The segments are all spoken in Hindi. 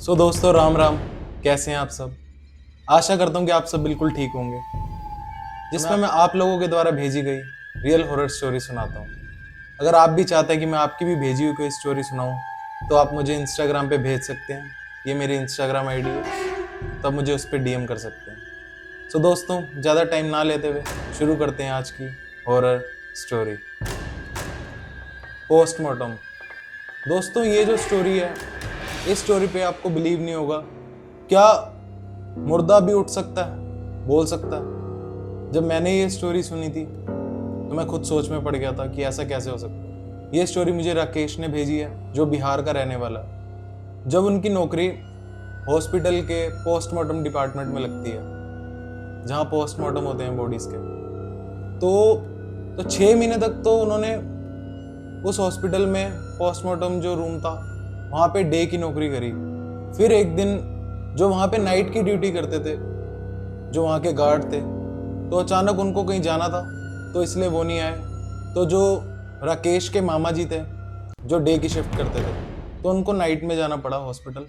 दोस्तों राम राम। कैसे हैं आप सब। आशा करता हूँ कि आप सब बिल्कुल ठीक होंगे। जिसमें मैं आप लोगों के द्वारा भेजी गई रियल हॉरर स्टोरी सुनाता हूँ। अगर आप भी चाहते हैं कि मैं आपकी भी भेजी हुई कोई स्टोरी सुनाऊँ तो आप मुझे इंस्टाग्राम पे भेज सकते हैं। ये मेरी इंस्टाग्राम आईडी है, तो आप मुझे उस पर डीएम कर सकते हैं। दोस्तों ज़्यादा टाइम ना लेते हुए शुरू करते हैं आज की हॉरर स्टोरी। पोस्टमार्टम। दोस्तों ये जो स्टोरी है, इस स्टोरी पे आपको बिलीव नहीं होगा, क्या मुर्दा भी उठ सकता है, बोल सकता है। जब मैंने ये स्टोरी सुनी थी तो मैं खुद सोच में पड़ गया था कि ऐसा कैसे हो सकता है। ये स्टोरी मुझे राकेश ने भेजी है, जो बिहार का रहने वाला है। जब उनकी नौकरी हॉस्पिटल के पोस्टमार्टम डिपार्टमेंट में लगती है, जहाँ पोस्टमार्टम होते हैं बॉडीज के, तो 6 महीने तक तो उन्होंने उस हॉस्पिटल में पोस्टमार्टम जो रूम था वहाँ पे डे की नौकरी करी। फिर एक दिन जो वहाँ पे नाइट की ड्यूटी करते थे, जो वहाँ के गार्ड थे, तो अचानक उनको कहीं जाना था, तो इसलिए वो नहीं आए। तो जो राकेश के मामा जी थे, जो डे की शिफ्ट करते थे, तो उनको नाइट में जाना पड़ा हॉस्पिटल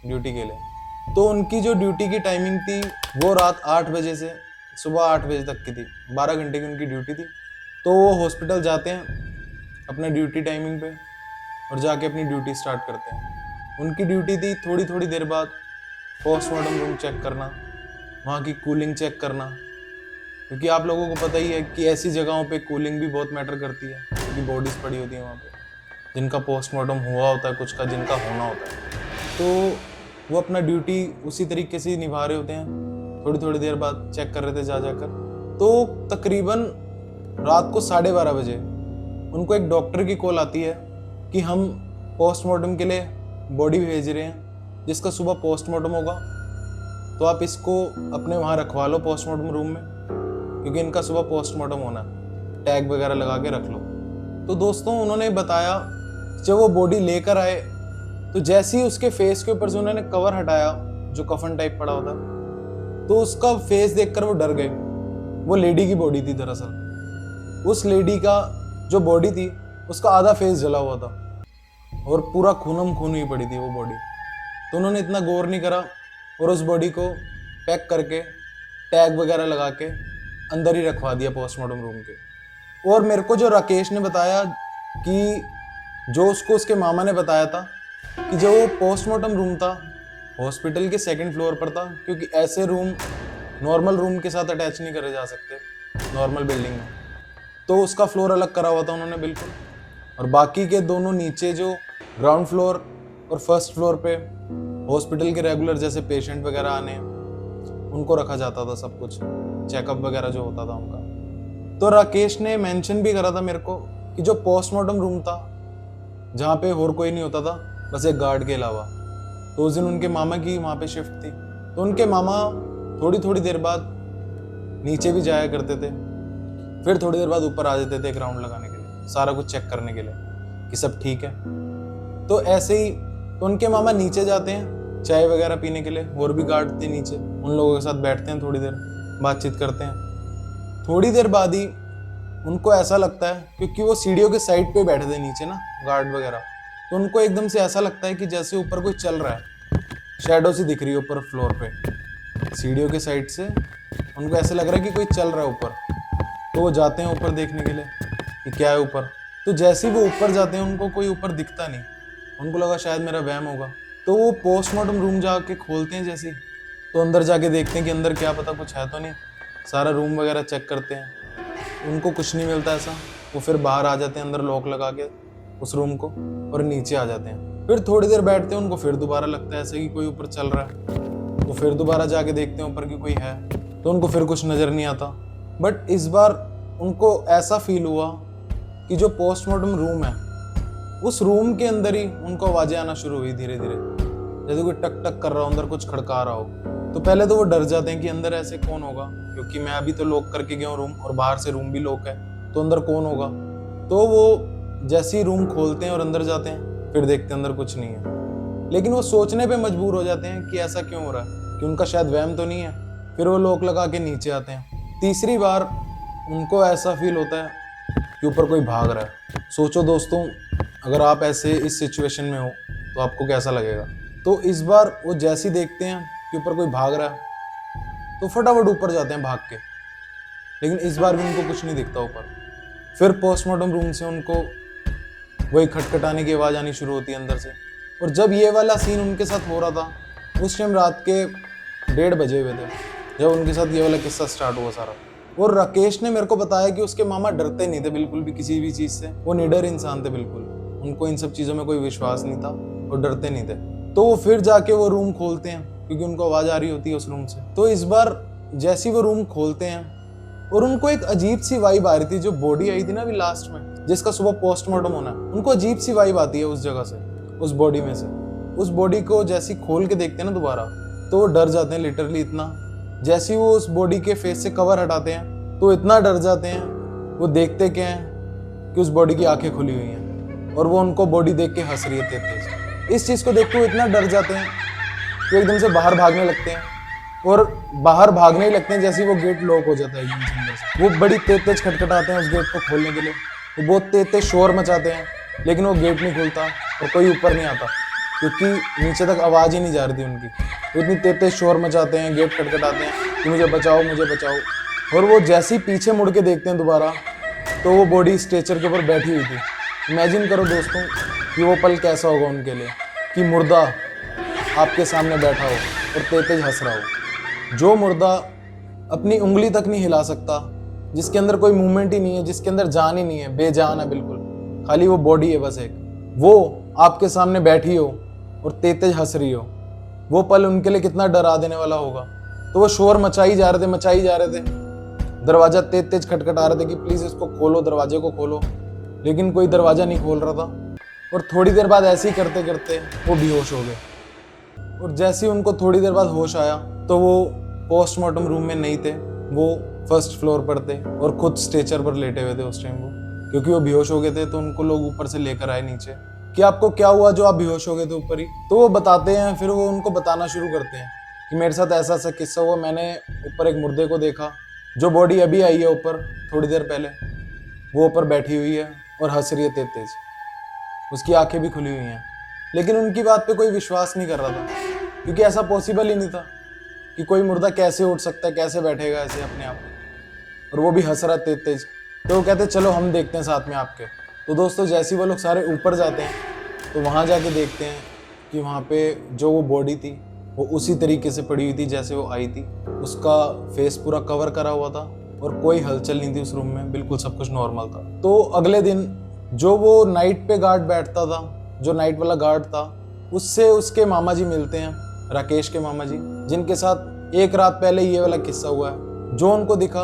ड्यूटी के लिए। तो उनकी जो ड्यूटी की टाइमिंग थी वो रात 8 बजे से सुबह 8 बजे तक की थी। 12 घंटे की उनकी ड्यूटी थी। तो वो हॉस्पिटल जाते हैं अपने ड्यूटी टाइमिंग पे और जाके अपनी ड्यूटी स्टार्ट करते हैं। उनकी ड्यूटी थी थोड़ी थोड़ी देर बाद पोस्टमार्टम रूम चेक करना, वहाँ की कूलिंग चेक करना, क्योंकि आप लोगों को पता ही है कि ऐसी जगहों पे कूलिंग भी बहुत मैटर करती है, क्योंकि बॉडीज़ पड़ी होती है वहाँ पे, जिनका पोस्टमार्टम हुआ होता है, कुछ का जिनका होना होता है। तो वो अपना ड्यूटी उसी तरीके से निभा रहे होते हैं। थोड़ी थोड़ी देर बाद चेक कर रहे थे जा जाकर। तो तकरीबन रात को 12:30 बजे उनको एक डॉक्टर की कॉल आती है कि हम पोस्टमार्टम के लिए बॉडी भेज रहे हैं, जिसका सुबह पोस्टमार्टम होगा, तो आप इसको अपने वहाँ रखवा लो पोस्टमार्टम रूम में, क्योंकि इनका सुबह पोस्टमार्टम होना है, टैग वगैरह लगा के रख लो। तो दोस्तों उन्होंने बताया, जब वो बॉडी लेकर आए तो जैसे ही उसके फेस के ऊपर से उन्होंने कवर हटाया, जो कफन टाइप पड़ा होता, तो उसका फेस देखकर वो डर गए। वो लेडी की बॉडी थी दरअसल। उस लेडी का जो बॉडी थी उसका आधा फेस जला हुआ था और पूरा खूनम खून हुई पड़ी थी वो बॉडी। तो उन्होंने इतना गौर नहीं करा और उस बॉडी को पैक करके टैग वगैरह लगा के अंदर ही रखवा दिया पोस्टमार्टम रूम के। और मेरे को जो राकेश ने बताया कि जो उसको उसके मामा ने बताया था कि जो वो पोस्टमार्टम रूम था हॉस्पिटल के 2nd फ्लोर पर था, क्योंकि ऐसे रूम नॉर्मल रूम के साथ अटैच नहीं करे जा सकते नॉर्मल बिल्डिंग में। तो उसका फ्लोर अलग करा हुआ था उन्होंने बिल्कुल, और बाकी के दोनों नीचे जो ग्राउंड फ्लोर और 1st फ्लोर पे हॉस्पिटल के रेगुलर जैसे पेशेंट वगैरह आने हैं, उनको रखा जाता था, सब कुछ चेकअप वगैरह जो होता था उनका। तो राकेश ने मेंशन भी करा था मेरे को कि जो पोस्टमार्टम रूम था, जहाँ पे और कोई नहीं होता था बस एक गार्ड के अलावा, तो उस दिन उनके मामा की वहाँ पे शिफ्ट थी। तो उनके मामा थोड़ी थोड़ी देर बाद नीचे भी जाया करते थे, फिर थोड़ी देर बाद ऊपर आ जाते थे एक राउंड लगाने के लिए, सारा कुछ चेक करने के लिए कि सब ठीक है। तो ऐसे ही तो उनके मामा नीचे जाते हैं चाय वगैरह पीने के लिए, और भी गार्ड थे नीचे, उन लोगों के साथ बैठते हैं, थोड़ी देर बातचीत करते हैं। थोड़ी देर बाद ही उनको ऐसा लगता है, क्योंकि वो सीढ़ियों के साइड पे बैठे थे नीचे ना गार्ड वगैरह, तो उनको एकदम से ऐसा लगता है कि जैसे ऊपर कोई चल रहा है, शैडो सी दिख रही है ऊपर फ्लोर पे सीढ़ियों के साइड से। उनको ऐसे लग रहा है कि कोई चल रहा है ऊपर। तो वो जाते हैं ऊपर देखने के लिए कि क्या है ऊपर। तो जैसे ही वो ऊपर जाते हैं उनको कोई ऊपर दिखता नहीं, उनको लगा शायद मेरा वहम होगा। तो वो पोस्टमार्टम रूम जाके खोलते हैं जैसे, तो अंदर जाके देखते हैं कि अंदर क्या पता कुछ है तो नहीं। सारा रूम वगैरह चेक करते हैं, उनको कुछ नहीं मिलता ऐसा। वो फिर बाहर आ जाते हैं अंदर लॉक लगा के उस रूम को, और नीचे आ जाते हैं। फिर थोड़ी देर बैठते हैं, उनको फिर दोबारा लगता है ऐसे कि कोई ऊपर चल रहा है। तो फिर दोबारा जाके देखते हैं ऊपर कि कोई है, तो उनको फिर कुछ नज़र नहीं आता। बट इस बार उनको ऐसा फील हुआ कि जो पोस्टमार्टम रूम है, उस रूम के अंदर ही उनको आवाज़ें आना शुरू हुई धीरे धीरे, जैसे कोई टक टक कर रहा हो, अंदर कुछ खड़का रहा हो। तो पहले तो वो डर जाते हैं कि अंदर ऐसे कौन होगा, क्योंकि मैं अभी तो लॉक करके गया हूँ रूम, और बाहर से रूम भी लॉक है, तो अंदर कौन होगा। तो वो जैसे ही रूम खोलते हैं और अंदर जाते हैं, फिर देखते हैं अंदर कुछ नहीं है। लेकिन वो सोचने पे मजबूर हो जाते हैं कि ऐसा क्यों हो रहा है, कि उनका शायद वहम तो नहीं है। फिर वो लॉक लगा के नीचे आते हैं। तीसरी बार उनको ऐसा फील होता है कि ऊपर कोई भाग रहा है। सोचो दोस्तों, अगर आप ऐसे इस सिचुएशन में हो तो आपको कैसा लगेगा। तो इस बार वो जैसे ही देखते हैं कि ऊपर कोई भाग रहा है तो फटाफट ऊपर जाते हैं भाग के, लेकिन इस बार भी उनको कुछ नहीं दिखता ऊपर। फिर पोस्टमार्टम रूम से उनको वही खटखटाने की आवाज़ आनी शुरू होती है अंदर से। और जब ये वाला सीन उनके साथ हो रहा था उस टाइम रात के 1:30 बजे हुए थे जब उनके साथ ये वाला किस्सा स्टार्ट हुआ सारा। और राकेश ने मेरे को बताया कि उसके मामा डरते नहीं थे बिल्कुल भी किसी भी चीज़ से, वो निडर इंसान थे बिल्कुल, उनको इन सब चीज़ों में कोई विश्वास नहीं था और डरते नहीं थे। तो वो फिर जाके वो रूम खोलते हैं क्योंकि उनको आवाज़ आ रही होती है उस रूम से। तो इस बार जैसे वो रूम खोलते हैं और उनको एक अजीब सी वाइब आ रही थी, जो बॉडी आई थी ना अभी लास्ट में जिसका सुबह पोस्टमार्टम होना है, उनको अजीब सी वाइब आती है उस जगह से, उस बॉडी में से। उस बॉडी को जैसे खोल के देखते हैं ना दोबारा तो वो डर जाते हैं लिटरली इतना। जैसे ही वो उस बॉडी के फेस से कवर हटाते हैं तो इतना डर जाते हैं। वो देखते क्या हैं कि उस बॉडी की आंखें खुली हुई हैं और वो उनको बॉडी देख के हंस रही है तेज। इस चीज़ को देख के वो इतना डर जाते हैं कि एकदम से बाहर भागने लगते हैं। और बाहर भागने ही लगते हैं जैसे ही वो गेट लॉक हो जाता है एकदम से अंदर से। वो बड़ी तेज खटखटाते हैं उस गेट को खोलने के लिए, वो बहुत तेज शोर मचाते हैं, लेकिन वो गेट नहीं खुलता और कोई ऊपर नहीं आता क्योंकि नीचे तक आवाज़ ही नहीं जा रही थी उनकी। वो इतनी तेज शोर मचाते हैं, गेट खटखटाते हैं कि मुझे बचाओ मुझे बचाओ। और वो जैसे ही पीछे मुड़ के देखते हैं दोबारा तो वो बॉडी स्ट्रेचर के ऊपर बैठी हुई थी। इमेजिन करो दोस्तों कि वो पल कैसा होगा उनके लिए कि मुर्दा आपके सामने बैठा हो और तेज हंस रहा हो। जो मुर्दा अपनी उंगली तक नहीं हिला सकता, जिसके अंदर कोई मूवमेंट ही नहीं है, जिसके अंदर जान ही नहीं है, बेजान है बिल्कुल, खाली वो बॉडी है बस एक, वो आपके सामने बैठी हो और तेज हंस रही हो, वो पल उनके लिए कितना डरा देने वाला होगा। तो वो शोर मचाई जा रहे थे, दरवाजा तेज खटखटा रहे थे कि प्लीज इसको खोलो, दरवाजे को खोलो, लेकिन कोई दरवाजा नहीं खोल रहा था। और थोड़ी देर बाद ऐसे ही करते करते वो बेहोश हो गए। और जैसे ही उनको थोड़ी देर बाद होश आया तो वो पोस्टमार्टम रूम में नहीं थे, वो फर्स्ट फ्लोर पर थे और खुद स्ट्रेचर पर लेटे हुए थे उस टाइम वो, क्योंकि वो बेहोश हो गए थे। तो उनको लोग ऊपर से लेकर आए नीचे कि आपको क्या हुआ जो आप बेहोश हो गए थे ऊपर ही। तो वो बताते हैं, फिर वो उनको बताना शुरू करते हैं कि मेरे साथ ऐसा ऐसा किस्सा हुआ, मैंने ऊपर एक मुर्दे को देखा, जो बॉडी अभी आई है ऊपर थोड़ी देर पहले, वो ऊपर बैठी हुई है और हंस रही है तेज, उसकी आंखें भी खुली हुई हैं। लेकिन उनकी बात पे कोई विश्वास नहीं कर रहा था क्योंकि ऐसा पॉसिबल ही नहीं था कि कोई मुर्दा कैसे उठ सकता है, कैसे बैठेगा ऐसे अपने आप, और वो भी हंस रहा तेज। तो वो कहते चलो हम देखते हैं साथ में आपके। तो दोस्तों जैसे ही वो लोग सारे ऊपर जाते हैं तो वहाँ जाके देखते हैं कि वहाँ पे जो वो बॉडी थी वो उसी तरीके से पड़ी हुई थी जैसे वो आई थी। उसका फेस पूरा कवर करा हुआ था और कोई हलचल नहीं थी उस रूम में, बिल्कुल सब कुछ नॉर्मल था। तो अगले दिन जो वो नाइट पे गार्ड बैठता था, जो नाइट वाला गार्ड था, उससे उसके मामा जी मिलते हैं, राकेश के मामा जी, जिनके साथ एक रात पहले ये वाला किस्सा हुआ है। जो उनको दिखा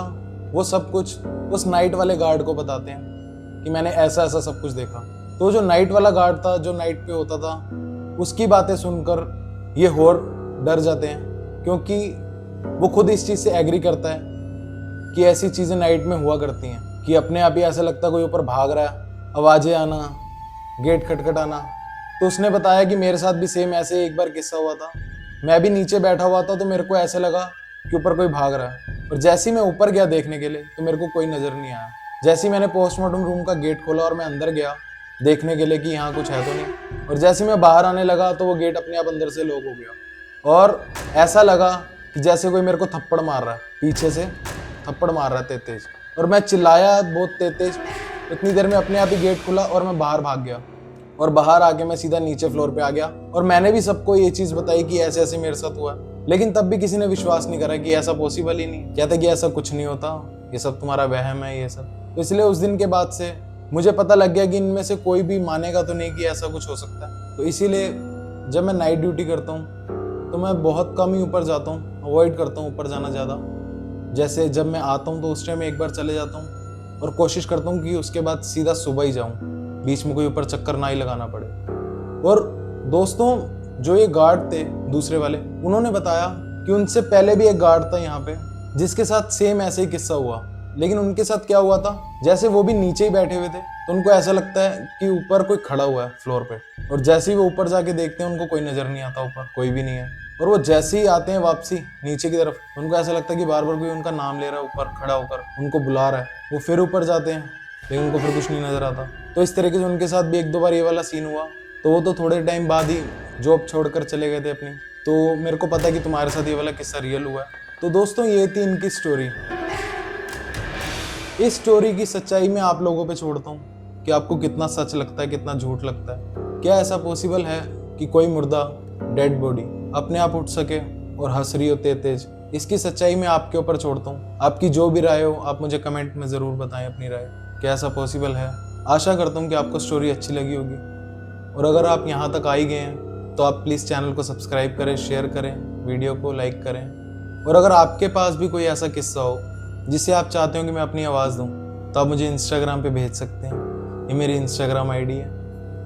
वो सब कुछ उस नाइट वाले गार्ड को बताते हैं कि मैंने ऐसा ऐसा सब कुछ देखा। तो जो नाइट वाला गार्ड था, जो नाइट पे होता था, उसकी बातें सुनकर ये और डर जाते हैं क्योंकि वो खुद इस चीज़ से एग्री करता है कि ऐसी चीज़ें नाइट में हुआ करती हैं कि अपने आप ही ऐसा लगता है कोई ऊपर भाग रहा है, आवाज़ें आना, गेट खटखटाना। तो उसने बताया कि मेरे साथ भी सेम ऐसे एक बार किस्सा हुआ था, मैं भी नीचे बैठा हुआ था तो मेरे को ऐसे लगा कि ऊपर कोई भाग रहा है, और जैसे ही मैं ऊपर गया देखने के लिए तो मेरे को कोई नज़र नहीं आया। जैसे ही मैंने पोस्टमार्टम रूम का गेट खोला और मैं अंदर गया देखने के लिए कि यहाँ कुछ है तो नहीं, और जैसे मैं बाहर आने लगा तो वो गेट अपने आप अंदर से लॉक हो गया और ऐसा लगा कि जैसे कोई मेरे को थप्पड़ मार रहा है, पीछे से थप्पड़ मार रहा है तेज, और मैं चिल्लाया बहुत तेज। इतनी देर में अपने आप ही गेट खुला और मैं बाहर भाग गया, और बाहर आके मैं सीधा नीचे फ्लोर पे आ गया। और मैंने भी सबको ये चीज़ बताई कि ऐसे ऐसे मेरे साथ हुआ है, लेकिन तब भी किसी ने विश्वास नहीं करा कि ऐसा पॉसिबल ही नहीं, कहते कि ऐसा कुछ नहीं होता, ये सब तुम्हारा वहम है ये सब। तो इसलिए उस दिन के बाद से मुझे पता लग गया कि इनमें से कोई भी मानेगा तो नहीं कि ऐसा कुछ हो सकता है। तो इसीलिए जब मैं नाइट ड्यूटी करता हूँ तो मैं बहुत कम ही ऊपर जाता हूँ, अवॉइड करता हूँ ऊपर जाना ज़्यादा। जैसे जब मैं आता हूँ तो उस टाइम एक बार चले जाता हूँ और कोशिश करता हूँ कि उसके बाद सीधा सुबह ही जाऊँ, बीच में कोई ऊपर चक्कर ना ही लगाना पड़े। और दोस्तों जो ये गार्ड थे दूसरे वाले, उन्होंने बताया कि उनसे पहले भी एक गार्ड था यहाँ पे जिसके साथ सेम ऐसे ही किस्सा हुआ, लेकिन उनके साथ क्या हुआ था, जैसे वो भी नीचे ही बैठे हुए थे तो उनको ऐसा लगता है कि ऊपर कोई खड़ा हुआ है फ्लोर पे, और जैसे ही वो ऊपर जाके देखते हैं उनको कोई नजर नहीं आता, ऊपर कोई भी नहीं है। और वो जैसे ही आते हैं वापसी नीचे की तरफ, उनको ऐसा लगता है कि बार बार कोई उनका नाम ले रहा है, ऊपर खड़ा होकर उनको बुला रहा है। वो फिर ऊपर जाते हैं लेकिन उनको फिर कुछ नहीं नजर आता। तो इस तरीके से उनके साथ भी एक दो बार ये वाला सीन हुआ। तो वो तो थोड़े टाइम बाद ही जॉब छोड़कर चले गए थे अपनी। तो मेरे को पता है कि तुम्हारे साथ ये वाला किस्सा रियल हुआ है। तो दोस्तों ये थी इनकी स्टोरी। इस स्टोरी की सच्चाई मैं आप लोगों पे छोड़ता हूँ कि आपको कितना सच लगता है, कितना झूठ लगता है। क्या ऐसा पॉसिबल है कि कोई मुर्दा, डेड बॉडी अपने आप उठ सके और हंस रही हो तेज? इसकी सच्चाई मैं आपके ऊपर छोड़ता हूँ। आपकी जो भी राय हो आप मुझे कमेंट में ज़रूर बताएं अपनी राय, क्या ऐसा पॉसिबल है। आशा करता हूँ कि आपको स्टोरी अच्छी लगी होगी, और अगर आप यहाँ तक आ ही गए हैं तो आप प्लीज़ चैनल को सब्सक्राइब करें, शेयर करें, वीडियो को लाइक करें। और अगर आपके पास भी कोई ऐसा किस्सा हो जिसे आप चाहते हो कि मैं अपनी आवाज़ दूँ, तो आप मुझे इंस्टाग्राम पे भेज सकते हैं। ये मेरी इंस्टाग्राम आईडी है,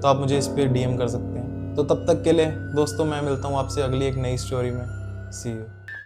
तो आप मुझे इस पर DM कर सकते हैं। तो तब तक के लिए दोस्तों मैं मिलता हूँ आपसे अगली एक नई स्टोरी में। सी यू।